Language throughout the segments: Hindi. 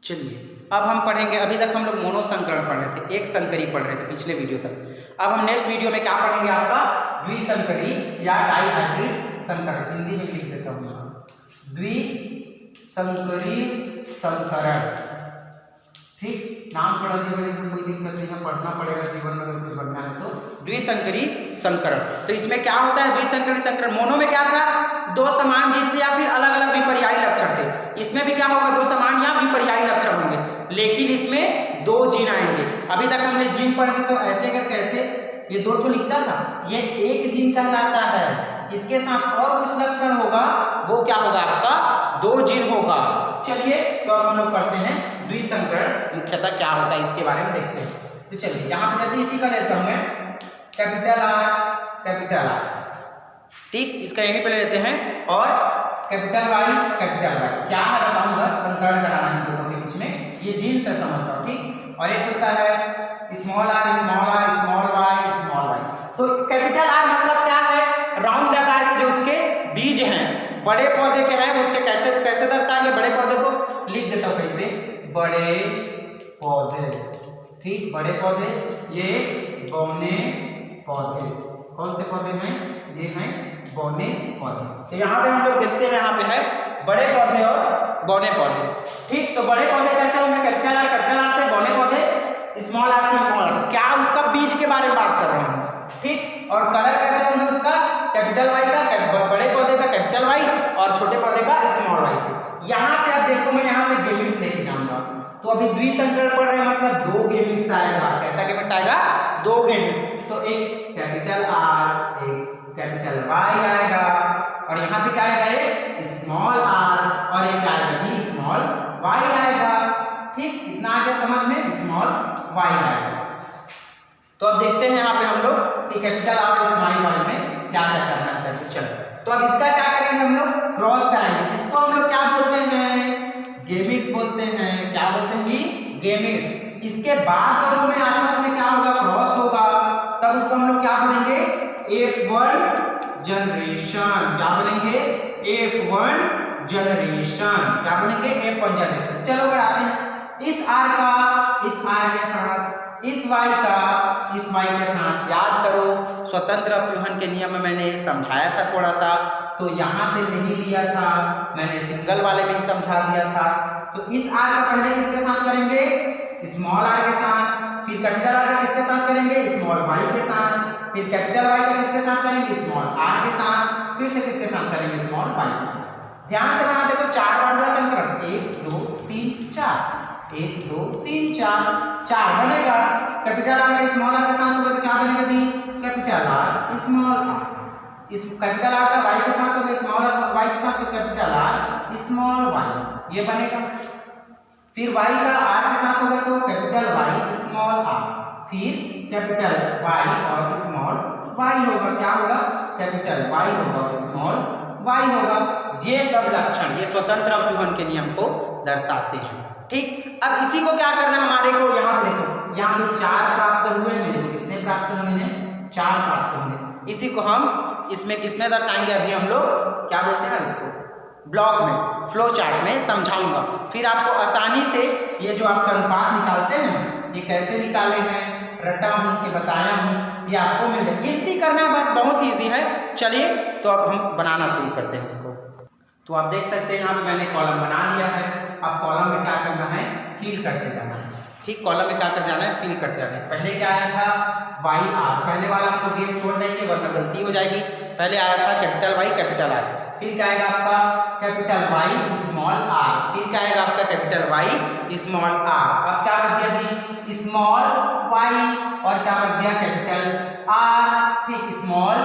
चलिए अब हम पढ़ेंगे, अभी तक हम लोग मोनो संकरण पढ़ रहे थे, एक संकरी पढ़ रहे थे पिछले वीडियो तक। अब हम नेक्स्ट वीडियो में क्या पढ़ेंगे, आपका द्विसंकरी या डाइहाइब्रिड संकरण। हिंदी में लिख देता हूँ यहाँ, द्विसंकरी संकरण। ठीक, नाम पढ़ा जीवन में कोई दिक्कत नहीं है, पढ़ना पड़ेगा जीवन में अगर कुछ बनना है तो। द्विसंकरी संकरण, तो इसमें क्या होता है द्विसंकरी संकरण? मोनो में क्या था, दो समान जीन थे या फिर अलग अलग विपर्यायी लक्षण थे। इसमें भी क्या होगा, दो समान या विपर्यायी लक्षण होंगे, लेकिन इसमें दो जीन आएंगे। अभी तक हमने जीन पढ़े थे तो ऐसे कर कैसे ये दो तो लिखता था, ये एक जीन कहलाता है। इसके साथ और कुछ लक्षण होगा, वो क्या होगा आपका, दो जीन होगा। चलिए तो अब हम लोग पढ़ते हैं द्विसंकरण मुख्यतः क्या होता है इसके बारे में देखते हैं। तो चलिए यहाँ पे जैसे इसी का लेता हूँ मैं, कैपिटल आर कैपिटल आर, ठीक, इसका यहीं पे ले लेते हैं, और कैपिटल वाई कैपिटल वाई। क्या है बताऊंगा, संकरण कराना है दोनों के बीच में, ये जीन से समझता हूँ, ठीक। और एक होता है small r small y small y. तो कैपिटल आर मतलब क्या है, राउंड आकार के जो उसके बीज हैं, बड़े पौधे के हैं, उसके कैसे दर्शाएंगे, बड़े पौधे को लिख देता हूँ कहीं पे, बड़े पौधे, ठीक, बड़े पौधे, ये बौने पौधे। कौन से पौधे हैं, ये हैं बौने पौधे। तो यहाँ पे हम लोग देखते हैं, यहाँ पे है बड़े पौधे और बौने पौधे, ठीक। तो बड़े पौधे कैसे होंगे, कैपिटल आर से, बौने पौधे स्मॉल आर से स्मॉल आर। क्या उसका बीज के बारे में बात कर रहे हैं, ठीक। और कलर कैसे होंगे उसका, कैपिटल वाई का, बड़े पौधे का कैपिटल वाई और छोटे पौधे का स्मॉल वाई से। यहाँ से अब देखो मैं यहाँ से गेमिट्स लेके जाऊंगा, तो अभी द्विसंकरण पढ़ रहे हैं मतलब दो गेमिट्स आएगा। कैसा गेमिट्स आएगा, दो गेमिट्स। तो एक कैपिटल आर एक कैपिटल वाई आएगा, और यहाँ पे क्या आएगा, एक स्मॉल आर और एक आएगा जी स्मॉल वाई आएगा, ठीक। इतना आ गया समझ में, स्मॉल वाई आएगा। तो अब देखते हैं यहाँ पे हम लोग कि कैपिटल आर और स्मॉल वाई में क्या क्या करना है। चलो तो अब इसका क्या करेंगे, हम लोग क्रॉस कराएंगे। इसको हम लोग क्या बोलते हैं, गेमिट्स बोलते हैं। क्या बोलते हैं जी, गेमिट्स। इसके बाद दोनों में आपस में क्या होगा, क्रॉस होगा, तब उसको हम लोग क्या बोलेंगे, F1 जनरेशन। क्या बोलेंगे, F1 जनरेशन। क्या बोलेंगे, F1 जनरेशन। चलो कराते हैं, इस R का इस R के साथ, इस Y का इस Y के साथ। याद करो स्वतंत्र अपव्यूहन के नियम में मैंने समझाया था थोड़ा सा, तो यहाँ से नहीं लिया था मैंने, सिंगल वाले में समझा दिया था। तो इस R का पहले किसके साथ करेंगे, स्मॉल r के साथ, फिर कैपिटल R का किसके साथ करेंगे, स्मॉल y के साथ, फिर कैपिटल Y का किसके साथ करेंगे, स्मॉल r के साथ, फिर से किसके साथ करेंगे, स्मॉल y के साथ। ध्यान से बना, देखो चार बार हुआ संकरण, 1 2 3 4, 1 2 3 4, 4 बनेगा। कैपिटल R का स्मॉल r के साथ होगा तो क्या बनेगा जी, कैपिटल R स्मॉल r। इस कैपिटल R का y के साथ होगा, स्मॉल y के साथ, तो कैपिटल R स्मॉल y, ये बनेगा। फिर y का r के साथ होगा तो कैपिटल Y स्मॉल r, फिर कैपिटल Y और स्मॉल y होगा। क्या होगा, कैपिटल Y होगा और स्मॉल y होगा। ये सब लक्षण ये स्वतंत्र अपव्यूहन के नियम को दर्शाते हैं, ठीक। अब इसी को क्या करना है हमारे को, यहाँ पे देखो, यहाँ पे 4 प्राप्त हुए हैं, कितने प्राप्त हुए हैं, 4 प्राप्त हुए। इसी को हम इसमें किसमें दर्शाएंगे, अभी हम लोग क्या बोलते हैं इसको, ब्लॉक में, फ्लो चार्ट में समझाऊंगा। फिर आपको आसानी से ये जो आपका अनुपात निकालते हैं, ये कैसे निकाले हैं, रटा हूँ कि बताया हूँ, ये आपको मिल जाए। गिनती करना बस बहुत ईजी है। चलिए तो अब हम बनाना शुरू करते हैं इसको। तो आप देख सकते हैं यहाँ पे मैंने कॉलम बना लिया है। अब कॉलम में क्या करना है, फिल करते जाना है, ठीक। कॉलम में क्या कर जाना है, फिल करते जाना है। पहले क्या आया था, वाई आर, पहले वाला हमको गेम छोड़ देंगे वरना गलती हो जाएगी। पहले आया था कैपिटल वाई कैपिटल आर, फिर क्या आएगा आपका कैपिटल वाई स्मॉल आर, फिर क्या आएगा आपका कैपिटल वाई स्मॉल आर। अब क्या बच गया जी, स्मॉल वाई, और क्या बच गया, कैपिटल आर, ठीक। स्मॉल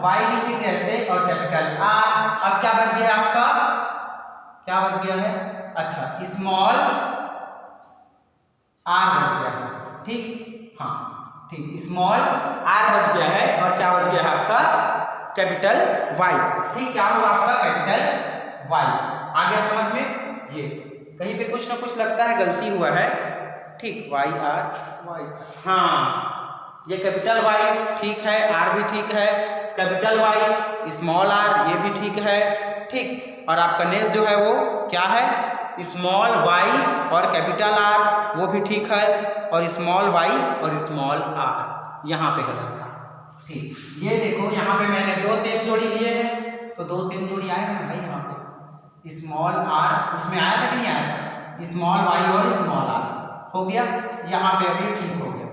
वाई लिखे कैसे, और कैपिटल आर। अब क्या बच गया आपका, क्या बच गया है, अच्छा स्मॉल आर बच गया है, ठीक, हाँ ठीक, स्मॉल आर बच गया है, और क्या बच गया है आपका कैपिटल वाई, ठीक। क्या होगा आपका कैपिटल वाई। आ गया समझ में, ये कहीं पे कुछ ना कुछ लगता है गलती हुआ है, ठीक, वाई आर वाई, हाँ ये कैपिटल वाई ठीक है, आर भी ठीक है, कैपिटल वाई स्मॉल आर ये भी ठीक है, ठीक। और आपका नेक्स्ट जो है वो क्या है, स्मॉल y और कैपिटल R वो भी ठीक है, और स्मॉल y और स्मॉल r यहाँ पे गलत था। ठीक, ये देखो यहाँ पे मैंने दो सेम जोड़ी लिए हैं, तो दो सेम जोड़ी आएगा ना भाई, यहाँ पे स्मॉल r उसमें आया था कि नहीं आया था, स्मॉल y और स्मॉल r हो गया, यहाँ पे अभी ठीक हो गया।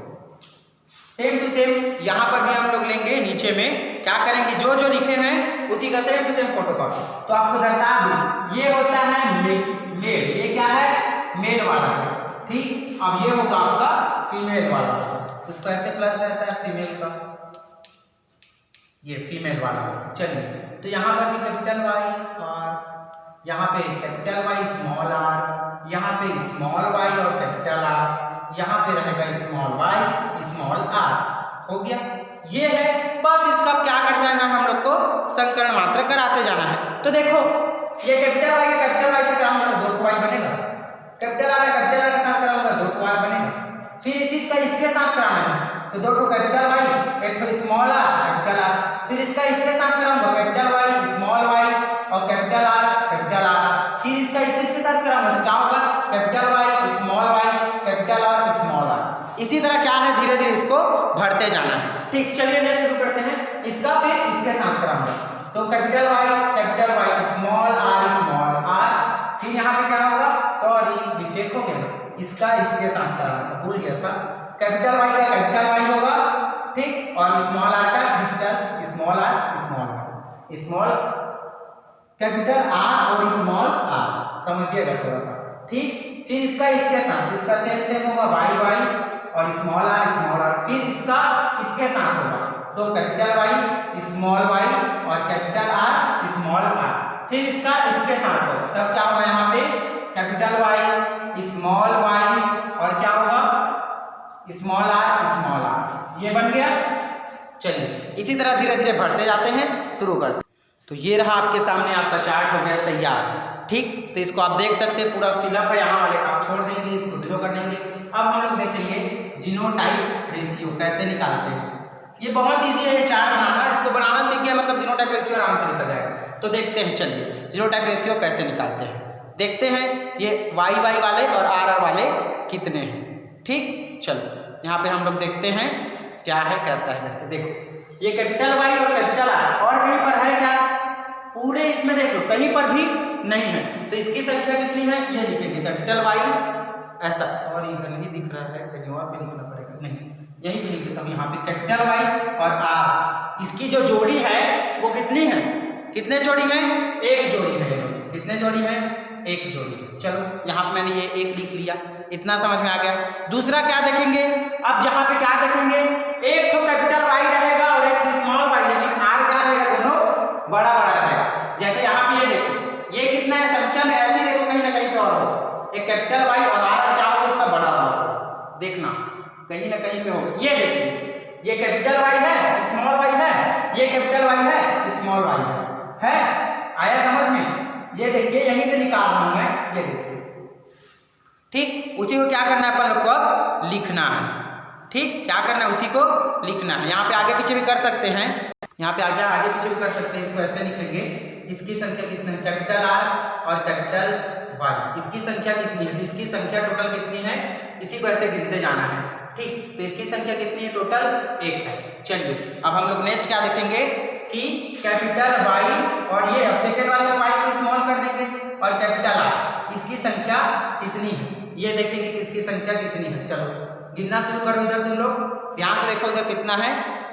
सेम टू सेम यहाँ पर भी हम लोग लेंगे, नीचे में क्या करेंगे, जो जो लिखे हैं उसी का सेम टू सेम फोटोकॉपी। तो आपको दर्शा दूं, ये होता है मेल, ये क्या है, मेल वाला है, ठीक। अब ये होगा आपका फीमेल वाला, इसको ऐसे प्लस रहता है फीमेल का, ये फीमेल वाला। चलिए, तो यहाँ पर भी कैपिटल Y और यहाँ पे कैपिटल Y स्मॉल r, यहाँ पे स्मॉल y और कैपिटल R, यहाँ पे रहेगा स्मॉल y स्मॉल r, हो गया। ये है बस, इसका क्या करना है, हम लोग को संकरण मात्र कराते जाना है। तो देखो ये कैपिटल Y का कैपिटल Y से कराऊंगा तो 2y बनेगा, कैपिटल R का कैपिटल R के साथ कराऊंगा 2r बनेगा। फिर इसी का इसके साथ कराना है तो 2 कैपिटल Y एक तो स्मॉल r कैपिटल R, फिर इसका इसके साथ कराऊंगा कैपिटल Y स्मॉल y और कैपिटल R कैपिटल R, फिर इसका इसके साथ कराऊंगा तो क्या होगा, capital Y small y capital R small r। इसी तरह क्या है, धीरे धीरे इसको भरते जाना है। ठीक, चलिए नेक्स्ट शुरू करते हैं, इसका फिर इसके साथ कराऊंगा तो कैपिटल Y स्मॉल r, फिर यहाँ पे क्या होगा, सॉरी मिस्टेक हो गया, इसका इसके साथ कराना था, भूल गया था, कैपिटल Y का कैपिटल Y होगा, ठीक, और स्मॉल r का capital small r, small capital R और स्मॉल r, समझिएगा थोड़ा सा, ठीक। फिर इसका इसके साथ, इसका सेम होगा y और स्मॉल r, फिर इसका इसके साथ होगा तो कैपिटल Y स्मॉल y और कैपिटल R स्मॉल r, फिर इसका इसके साथ होगा, तब क्या होगा, यहाँ पे कैपिटल Y स्मॉल y और क्या होगा, स्मॉल r, ये बन गया। चलिए इसी तरह धीरे धीरे बढ़ते जाते हैं, शुरू करते। तो ये रहा आपके सामने, आपका चार्ट हो गया तैयार, ठीक। तो इसको आप देख सकते हैं, पूरा फिलअप है, यहाँ वाले आप छोड़ देंगे, इसको 0 कर देंगे। अब हम लोग देखेंगे जीनोटाइप रेशियो कैसे निकालते हैं। ये बहुत ईजी है ये चार्ट बनाना, इसको बनाना सीख गया मतलब जीनोटाइप रेशियो आराम से निकल जाएगा। तो देखते हैं, चलिए जीनोटाइप रेशियो कैसे निकालते हैं, देखते हैं ये वाई वाले और आर वाले कितने हैं, ठीक। चलो यहाँ पे हम लोग देखते हैं क्या है कैसा है करके। देखो ये कैपिटल Y और कैपिटल R, और कहीं पर है क्या, पूरे इसमें देख लो कहीं पर भी नहीं है, तो इसकी संख्या कितनी है ये लिखेंगे, कैपिटल Y ऐसा, सॉरी इधर नहीं दिख रहा है, कहीं और भी लिखना पड़ेगा, नहीं यहीं पे लिख देता हूँ, यहाँ पे कैपिटल Y और R, इसकी जो जोड़ी है वो कितनी है, कितने जोड़ी है, एक जोड़ी है, कितने जोड़ी है, एक जोड़ी। चलो यहाँ पे मैंने ये एक लिख लिया, इतना समझ में आ गया। दूसरा क्या देखेंगे, अब यहाँ पे क्या देखेंगे, एक तो कैपिटल Y रहेगा और एक तो स्मॉल y, लेकिन R क्या रहेगा, दोनों बड़ा बड़ा रहेगा। जैसे यहाँ पे ये देखो, ये कितना है संख्या में, ऐसे देखो कहीं ना कहीं पे और होगा, एक कैपिटल Y और R क्या होगा, इसका बड़ा बड़ा, देखना कहीं ना कहीं पे होगा। ये देखिए, ये कैपिटल Y है स्मॉल y है, ये कैपिटल Y है स्मॉल y है, आया समझ में। ये देखिए यहीं से निकाल रहा हूं मैं, ये देखिए, ठीक। उसी को क्या करना है, अपन लोग को अब लिखना है, ठीक। क्या करना है, उसी को लिखना है। यहाँ पे आगे पीछे भी कर सकते हैं, यहाँ पे आगे पीछे भी कर सकते हैं, इसको ऐसे लिखेंगे, इसकी संख्या कितनी है, कैपिटल R और कैपिटल Y, इसकी संख्या कितनी है, तो इसकी संख्या टोटल कितनी है, इसी को ऐसे गिनते जाना है, ठीक। तो इसकी संख्या कितनी है, टोटल 1 है। चलिए अब हम लोग नेक्स्ट क्या देखेंगे कि कैपिटल Y और ये अब सेकेंड वाले को Y को स्मॉल कर देंगे, और कैपिटल R इसकी संख्या कितनी है, ये देखेंगे कि इसकी संख्या कितनी है। चलो गिनना शुरू करो, इधर तुम लोग ध्यान से देखो, इधर कितना है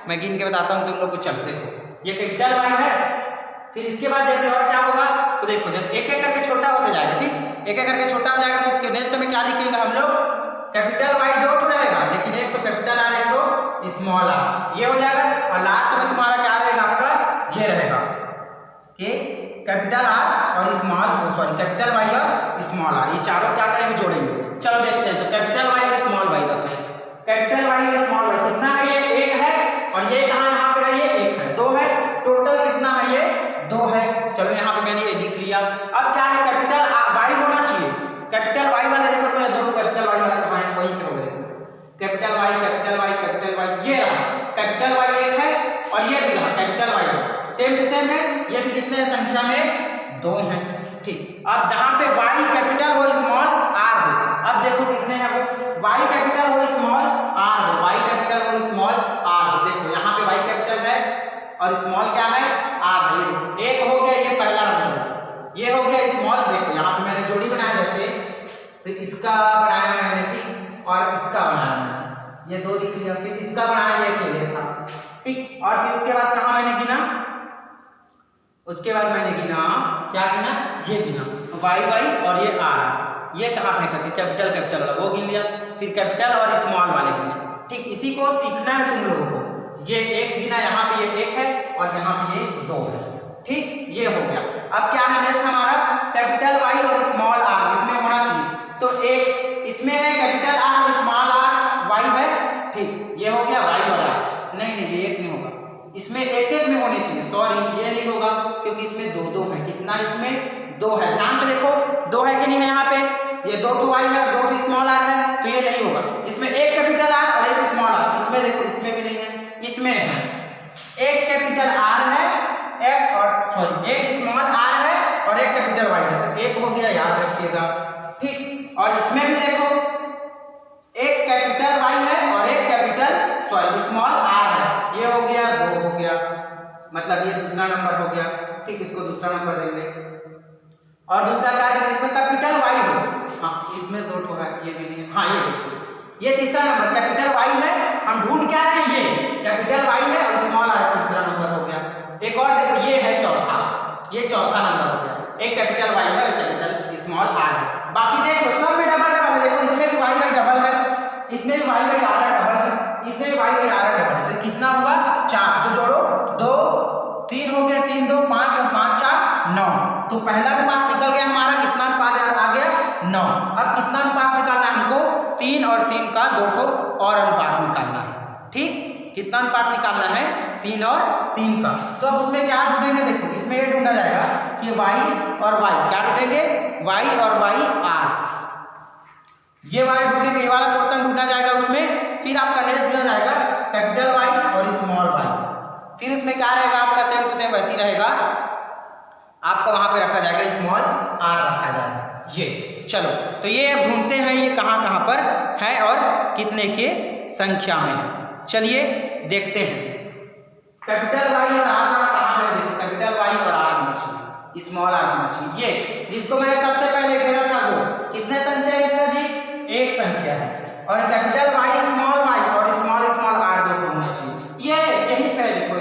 मैं गिन के बताता हूँ तुम लोग को। चलो देखो ये कैपिटल Y है, फिर इसके बाद जैसे और क्या होगा, तो देखो जैसे एक एक करके छोटा होता जाएगा, ठीक, एक एक करके छोटा हो जाएगा, तो इसके नेक्स्ट में क्या लिखेंगे हम लोग, कैपिटल Y 2 रहेगा, लेकिन एक तो कैपिटल R एक तो स्मॉल r, ये हो जाएगा। और लास्ट में तुम्हारा क्या रहेगा, आपका ये रहेगा कि कैपिटल R और कैपिटल Y और स्मॉल r, ये चारों क्या करेंगे, जोड़ेंगे। चलो देखते हैं, तो कैपिटल Y और स्मॉल y बस है, कैपिटल Y और स्मॉल y कितना है, ये 1 है, और ये कहाँ यहाँ पे है, ये 1 है, 2 है, टोटल कितना है, ये 2 है। चलो यहाँ पे मैंने ये लिख लिया। अब क्या है, कैपिटल Y होना चाहिए, कैपिटल Y वाले देखो, तो दोनों कैपिटल Y वाला कहाँ है, वही करोगे, देखो capital Y capital Y capital Y, ये रहा कैपिटल Y 1 है, और ये भी रहा capital Y same to same है, ये भी कितने संख्या में, 2 है, ठीक। अब जहाँ पे Y कैपिटल हो देखो कितने हैं वो, y कैपिटल वो स्मॉल r हो, y कैपिटल वो स्मॉल r हो। देखो यहाँ पे y कैपिटल है और स्मॉल क्या है r है। ये देखो एक हो गया, ये पहला नंबर, ये हो गया स्मॉल। देखो यहाँ पे मैंने जोड़ी बनाया जैसे, तो इसका बनाया मैंने ठीक और इसका बनाया मैंने, ये दो लिख लिया, फिर इसका बनाया ये अकेले था ठीक। और फिर उसके बाद कहाँ मैंने गिना, उसके बाद मैंने गिना क्या गिना, ये गिना वाई वाई और ये आर, ये कहाँ फेंका कि कैपिटल कैपिटल वाला वो गिन लिया, फिर कैपिटल और स्मॉल वाले गिने ठीक। इसी को सीखना है तुम लोगों को। ये एक गिना, यहाँ पे ये एक है और यहाँ पे ये दो है ठीक, ये हो गया। अब क्या है नेक्स्ट हमारा, कैपिटल वाई और स्मॉल आर जिसमें होना चाहिए, तो एक इसमें है कैपिटल आर और स्मॉल आर वाई है ठीक, ये हो गया वाई और आर। नहीं नहीं ये एक नहीं होगा, इसमें एक एक में होने चाहिए, सॉरी ये नहीं होगा क्योंकि इसमें दो दो है। कितना इसमें दो है, ध्यान से देखो दो है कि नहीं है, यहाँ पे ये दो टू वाई है और दो टू स्मॉल आर है, तो ये नहीं होगा। इसमें एक कैपिटल आर और एक स्मॉल आर, इसमें देखो इसमें भी नहीं है, इसमें है एक कैपिटल आर है एक और सॉरी एक स्मॉल आर है और एक कैपिटल वाई है, तो एक हो गया, याद रखिएगा ठीक। और इसमें भी देखो एक कैपिटल वाई है और एक कैपिटल सॉरी स्मॉल आर है, ये हो गया, दो हो गया, मतलब ये दूसरा नंबर हो गया ठीक। इसको दूसरा नंबर देंगे। और दूसरा क्या है, इसमें कैपिटल वाई हो, हाँ इसमें दो ठो है, ये भी नहीं है, हाँ ये देखो ये तीसरा नंबर कैपिटल वाई है, हम ढूंढ क्या रहे हैं, ये कैपिटल वाई है और स्मॉल आर तीसरा नंबर हो गया। एक और देखो ये है चौथा, ये चौथा नंबर हो गया, एक कैपिटल वाई है और कैपिटल स्मॉल आर है। बाकी देखो सब में डबल डबल है, देखो इसमें भी वाई वाई डबल है, इसमें भी वाई वाई आर डबल है, इसमें भी वाई वाई आर डबल है, तो कितना हुआ चार, तो जोड़ो दो तीन हो गया, तीन दो पांच और पांच चार नौ, तो पहला अनुपात निकल गया हमारा, कितना अनुपात आ गया नौ। अब कितना अनुपात निकालना है हमको, तीन और तीन का दो ठो और अनुपात निकालना है ठीक। कितना अनुपात निकालना है, तीन और तीन का, तो अब उसमें क्या ढूंढेंगे, देखो इसमें ये ढूंढा जाएगा कि y और y, क्या ढूंढेंगे y और y r, ये वाले ढूंढेंगे, ये वाला पोर्शन ढूंढा जाएगा उसमें। फिर आपका नेक्स्ट ढूंढा जाएगा कैपिटल Y और स्मॉल y, फिर उसमें क्या रहेगा आपका सेम टू सेम वैसी रहेगा, आपका वहां पे रखा जाएगा स्मॉल r रखा जाएगा ये। चलो तो ये अब ढूंढते हैं ये कहाँ कहाँ पर है और कितने के संख्या में है, चलिए देखते हैं। कैपिटल वाई और आर वाला कहाँ पे है, देखो कैपिटल वाई और आर होना चाहिए, स्मॉल आर होना चाहिए। ये जिसको मैंने सबसे पहले घेरा था वो कितने संख्या है इसका जी, एक संख्या है, और कैपिटल वाई स्मॉल और स्मॉल स्मॉल आर दो होना चाहिए, ये यही पे देखो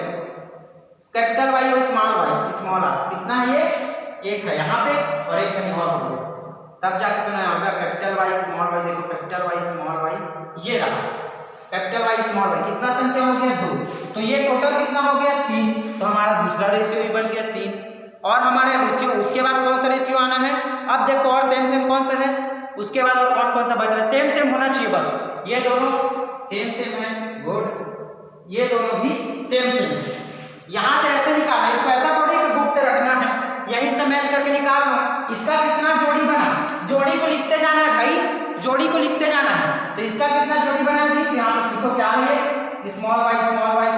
कैपिटल वाई और स्मॉल आर कितना है, ये एक है यहाँ पे और एक कहीं और हो गया, तब जाके तो नहीं होगा। कैपिटल वाई स्मॉल वाई, देखो कैपिटल वाई स्मॉल वाई ये रहा, कैपिटल वाई स्मॉल वाई कितना संख्या हो गया दो, तो ये टोटल कितना हो गया तीन, तो हमारा दूसरा रेशियो भी बन गया तीन। और हमारे रेशियो उसके बाद कौन सा रेशियो आना है, अब देखो और सेम सेम कौन सा है, उसके बाद और कौन कौन सा बच रहा है, सेम सेम होना चाहिए बस, ये दोनों सेम सेम है, गुड, ये दोनों भी सेम सेम है। यहाँ से ऐसे निकालना, इसको ऐसा थोड़ी कि बुक से रखना है, यहीं से मैच करके निकालना, इसका कितना जोड़ी बना, जोड़ी को लिखते जाना है भाई, जोड़ी को लिखते जाना है। तो इसका कितना जोड़ी बना है जी, यहाँ पे देखो क्या है, स्मॉल वाई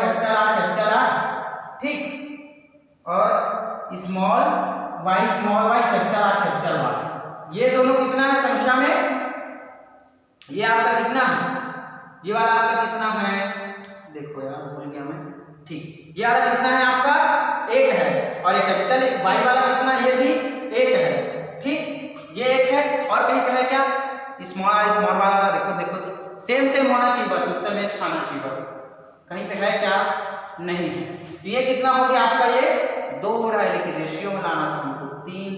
कैपिटल आर ठीक, और स्मॉल वाई कैपिटल आर, ये दोनों कितना है संख्या में, ये आपका कितना है, ये वाला आपका कितना है, देखो यार भूल गया मैं ठीक, ये वाला कितना है आपका एक है, और ये कैपिटल वाई वाला कितना है, ये भी एक है ठीक, ये एक है, और कहीं पे है क्या स्मॉल वाला, देखो देखो सेम सेम होना चाहिए बस, उससे मैच खाना चाहिए बस, कहीं पे है क्या नहीं है। तो ये कितना हो गया आपका, ये दो हो रहा है, लेकिन रेशियो में लाना था हमको तीन,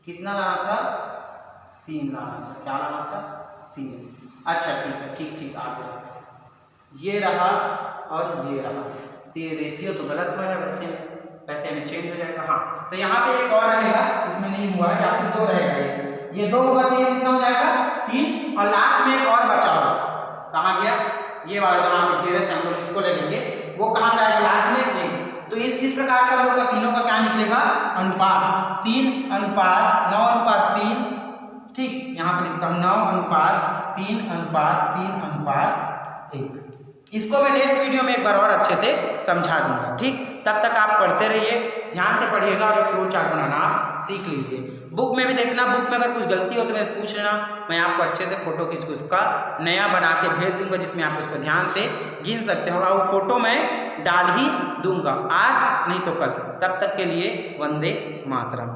कितना लाना था, तीन लाना था, क्या लाना था तीन, अच्छा ठीक है ठीक आ गया, ये रहा और ये रहा, तो ये रेशियो तो गलत हुआ है, वैसे हमें चेंज हो जाएगा। हाँ तो यहाँ पे एक और रहेगा, इसमें नहीं हुआ है, या फिर दो रहेगा, ये दो होगा तो ये कितना हो जाएगा तीन, और लास्ट में एक और बचा हुआ कहाँ गया, ये वाला जो हम घेरे थे हम लोग, इसको ले लेंगे, वो कहाँ जाएगा लास्ट में एक। तो इस प्रकार से हम लोग का तीनों का क्या निकलेगा अनुपात, 3:9:3 ठीक, यहाँ पे लिखता हूँ 9:3:1। इसको मैं नेक्स्ट वीडियो में एक बार और अच्छे से समझा दूंगा ठीक। तब तक आप पढ़ते रहिए, ध्यान से पढ़िएगा और फ्लो चार्ट बनाना आप सीख लीजिए। बुक में भी देखना, बुक में अगर कुछ गलती हो तो मैं पूछ लेना, मैं आपको अच्छे से फोटो खींच के उसका नया बना के भेज दूंगा, जिसमें आप उसको ध्यान से गिन सकते हो और वो फोटो मैं डाल ही दूंगा, आज नहीं तो कल। तब तक के लिए वंदे मातरम।